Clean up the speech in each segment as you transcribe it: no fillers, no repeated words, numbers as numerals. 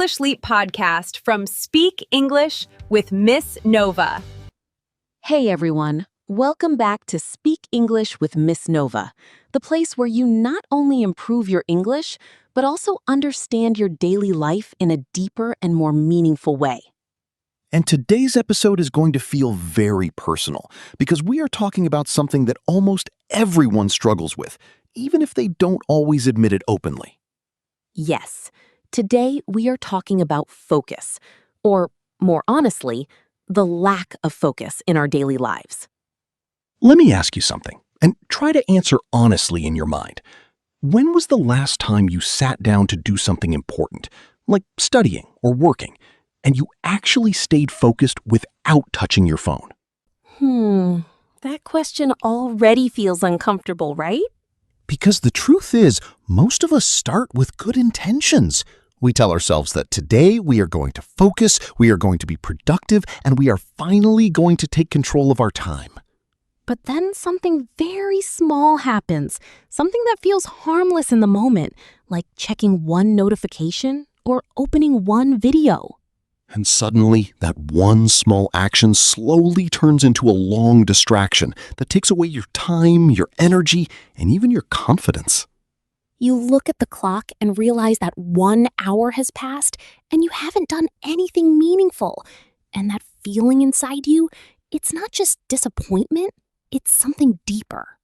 English Leap podcast from Speak English with Miss Nova. Hey everyone, welcome back to Speak English with Miss Nova, the place where you not only improve your English, but also understand your daily life in a deeper and more meaningful way. And today's episode is going to feel very personal because we are talking about something that almost everyone struggles with, even if they don't always admit it openly. Yes, today we are talking about focus, or more honestly, the lack of focus in our daily lives. Let me ask you something, and try to answer honestly in your mind. When was the last time you sat down to do something important, like studying or working, and you actually stayed focused without touching your phone? That question already feels uncomfortable, right? Because the truth is, most of us start with good intentions. We tell ourselves that today we are going to focus, we are going to be productive, and we are finally going to take control of our time. But then something very small happens, something that feels harmless in the moment, like checking one notification or opening one video. And suddenly, that one small action slowly turns into a long distraction that takes away your time, your energy, and even your confidence. You look at the clock and realize that 1 hour has passed and you haven't done anything meaningful. And that feeling inside you, it's not just disappointment, it's something deeper.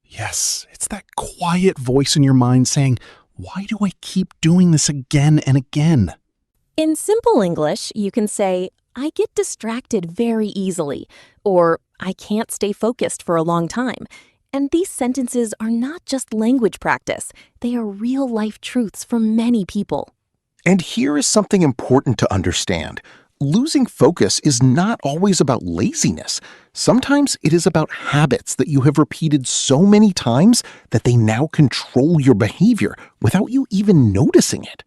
Yes, it's that quiet voice in your mind saying, "Why do I keep doing this again and again?" In simple English, you can say, I get distracted very easily, or I can't stay focused for a long time. And these sentences are not just language practice. They are real-life truths for many people. And here is something important to understand. Losing focus is not always about laziness. Sometimes it is about habits that you have repeated so many times that they now control your behavior without you even noticing it.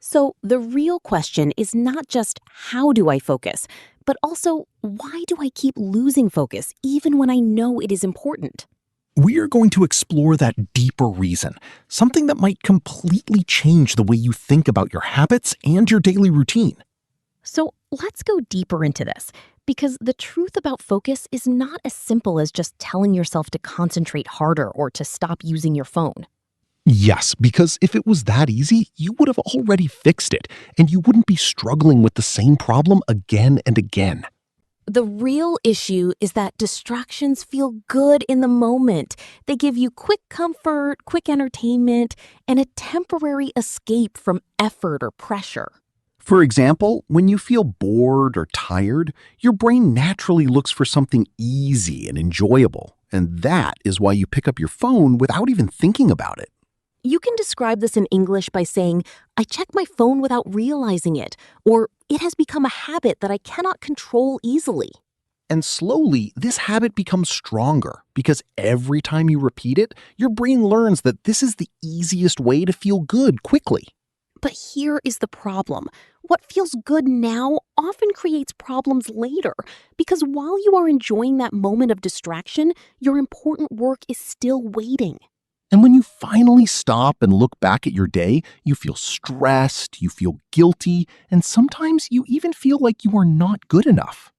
So the real question is not just how do I focus, but also why do I keep losing focus even when I know it is important? We are going to explore that deeper reason, something that might completely change the way you think about your habits and your daily routine. So let's go deeper into this, because the truth about focus is not as simple as just telling yourself to concentrate harder or to stop using your phone. Yes, because if it was that easy, you would have already fixed it, and you wouldn't be struggling with the same problem again and again. The real issue is that distractions feel good in the moment. They give you quick comfort, quick entertainment, and a temporary escape from effort or pressure. For example, when you feel bored or tired, your brain naturally looks for something easy and enjoyable, and that is why you pick up your phone without even thinking about it. You can describe this in English by saying, I check my phone without realizing it, or it has become a habit that I cannot control easily. And slowly, this habit becomes stronger because every time you repeat it, your brain learns that this is the easiest way to feel good quickly. But here is the problem. What feels good now often creates problems later, because while you are enjoying that moment of distraction, your important work is still waiting. And when you finally stop and look back at your day, you feel stressed, you feel guilty, and sometimes you even feel like you are not good enough.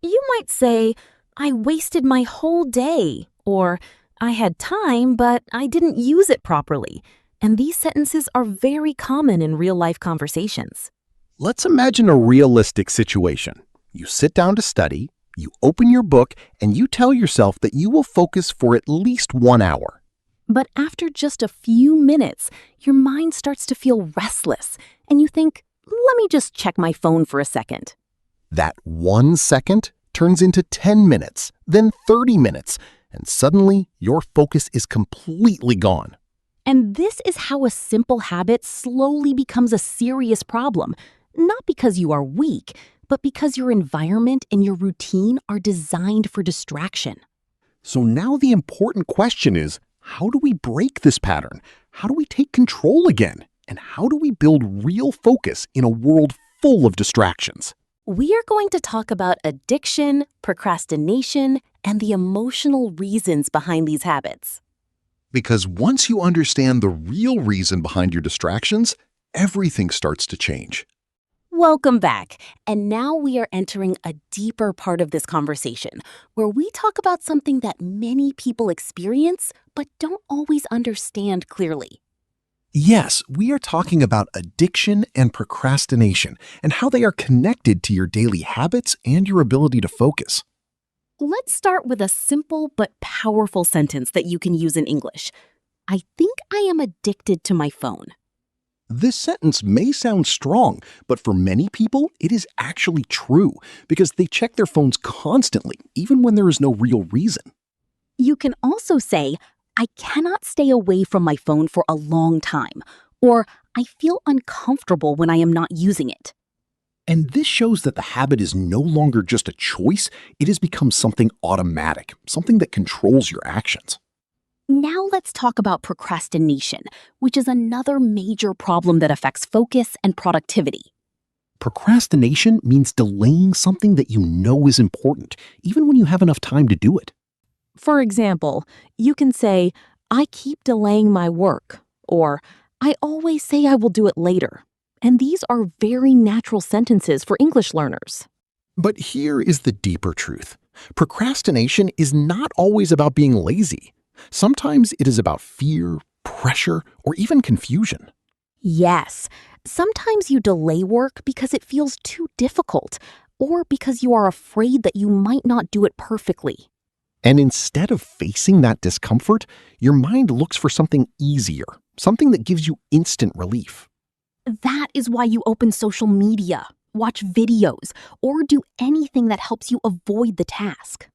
You might say, I wasted my whole day, or I had time, but I didn't use it properly. And these sentences are very common in real-life conversations. Let's imagine a realistic situation. You sit down to study, you open your book, and you tell yourself that you will focus for at least 1 hour. But after just a few minutes, your mind starts to feel restless, and you think, let me just check my phone for a second. That 1 second turns into 10 minutes, then 30 minutes, and suddenly your focus is completely gone. And this is how a simple habit slowly becomes a serious problem, not because you are weak, but because your environment and your routine are designed for distraction. So now the important question is, how do we break this pattern? How do we take control again? And how do we build real focus in a world full of distractions? We are going to talk about addiction, procrastination, and the emotional reasons behind these habits. Because once you understand the real reason behind your distractions, everything starts to change. Welcome back. And now we are entering a deeper part of this conversation where we talk about something that many people experience but don't always understand clearly. Yes, we are talking about addiction and procrastination and how they are connected to your daily habits and your ability to focus. Let's start with a simple but powerful sentence that you can use in English. I think I am addicted to my phone. This sentence may sound strong, but for many people, it is actually true because they check their phones constantly, even when there is no real reason. You can also say, I cannot stay away from my phone for a long time, or I feel uncomfortable when I am not using it. And this shows that the habit is no longer just a choice, it has become something automatic, something that controls your actions. Now let's talk about procrastination, which is another major problem that affects focus and productivity. Procrastination means delaying something that you know is important, even when you have enough time to do it. For example, you can say, I keep delaying my work, or I always say I will do it later. And these are very natural sentences for English learners. But here is the deeper truth. Procrastination is not always about being lazy. Sometimes it is about fear, pressure, or even confusion. Yes, sometimes you delay work because it feels too difficult, or because you are afraid that you might not do it perfectly. And instead of facing that discomfort, your mind looks for something easier, something that gives you instant relief. That is why you open social media, watch videos, or do anything that helps you avoid the task.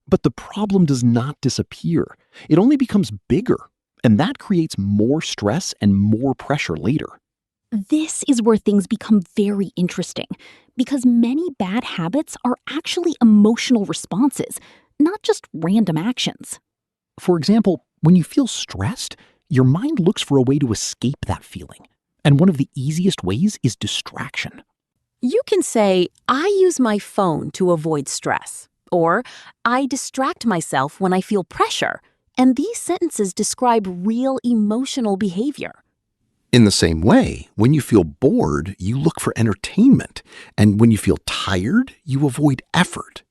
But the problem does not disappear. It only becomes bigger, and that creates more stress and more pressure later. This is where things become very interesting, because many bad habits are actually emotional responses, not just random actions. For example, when you feel stressed, your mind looks for a way to escape that feeling. And one of the easiest ways is distraction. You can say, I use my phone to avoid stress, or I distract myself when I feel pressure, and these sentences describe real emotional behavior. In the same way, when you feel bored, you look for entertainment. And when you feel tired, you avoid effort.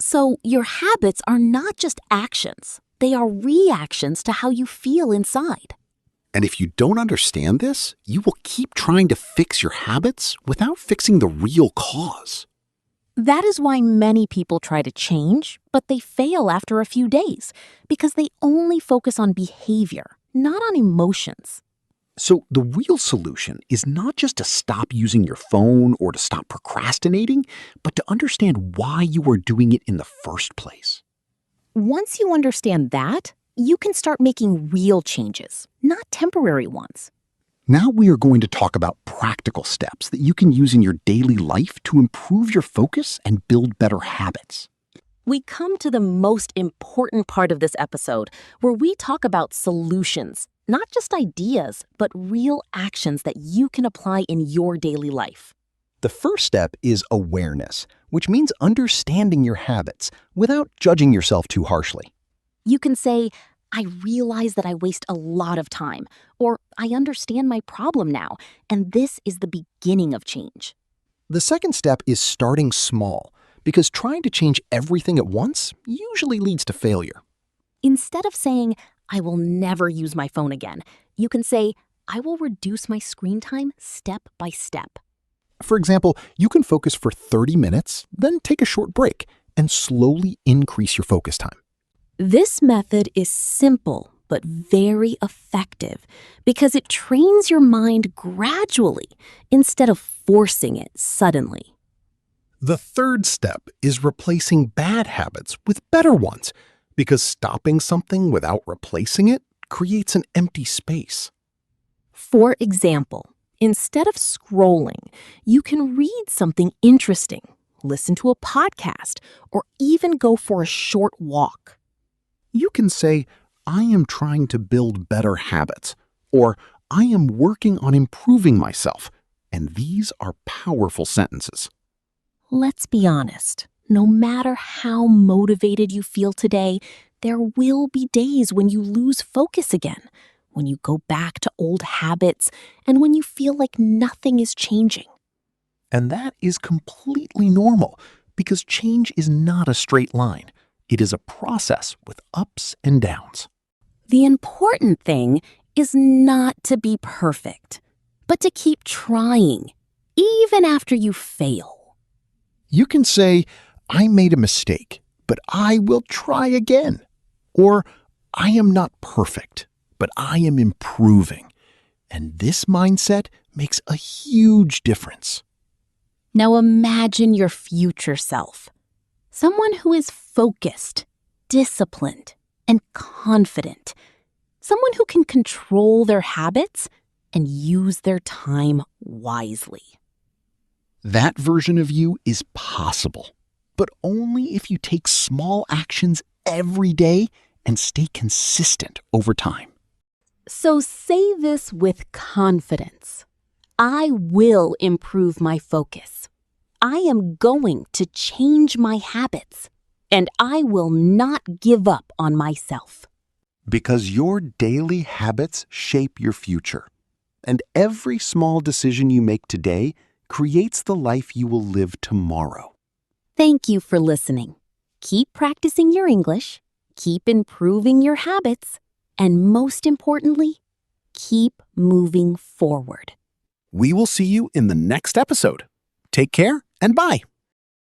So your habits are not just actions, they are reactions to how you feel inside. And if you don't understand this, you will keep trying to fix your habits without fixing the real cause. That is why many people try to change, but they fail after a few days because they only focus on behavior, not on emotions. So the real solution is not just to stop using your phone or to stop procrastinating, but to understand why you are doing it in the first place. Once you understand that, you can start making real changes, not temporary ones. Now we are going to talk about practical steps that you can use in your daily life to improve your focus and build better habits. We come to the most important part of this episode, where we talk about solutions, not just ideas, but real actions that you can apply in your daily life. The first step is awareness, which means understanding your habits without judging yourself too harshly. You can say, I realize that I waste a lot of time, or I understand my problem now, and this is the beginning of change. The second step is starting small, because trying to change everything at once usually leads to failure. Instead of saying, I will never use my phone again, you can say, I will reduce my screen time step by step. For example, you can focus for 30 minutes, then take a short break, and slowly increase your focus time. This method is simple but very effective because it trains your mind gradually instead of forcing it suddenly. The third step is replacing bad habits with better ones, because stopping something without replacing it creates an empty space. For example, instead of scrolling, you can read something interesting, listen to a podcast, or even go for a short walk. You can say, I am trying to build better habits, or I am working on improving myself, and these are powerful sentences. Let's be honest, no matter how motivated you feel today, there will be days when you lose focus again, when you go back to old habits, and when you feel like nothing is changing. And that is completely normal because change is not a straight line. It is a process with ups and downs. The important thing is not to be perfect, but to keep trying, even after you fail. You can say, I made a mistake, but I will try again. Or, I am not perfect, but I am improving. And this mindset makes a huge difference. Now imagine your future self, someone who is focused, disciplined, and confident, someone who can control their habits and use their time wisely. That version of you is possible, but only if you take small actions every day and stay consistent over time. So say this with confidence. I will improve my focus. I am going to change my habits, and I will not give up on myself. Because your daily habits shape your future, and every small decision you make today creates the life you will live tomorrow. Thank you for listening. Keep practicing your English, keep improving your habits, and most importantly, keep moving forward. We will see you in the next episode. Take care and bye.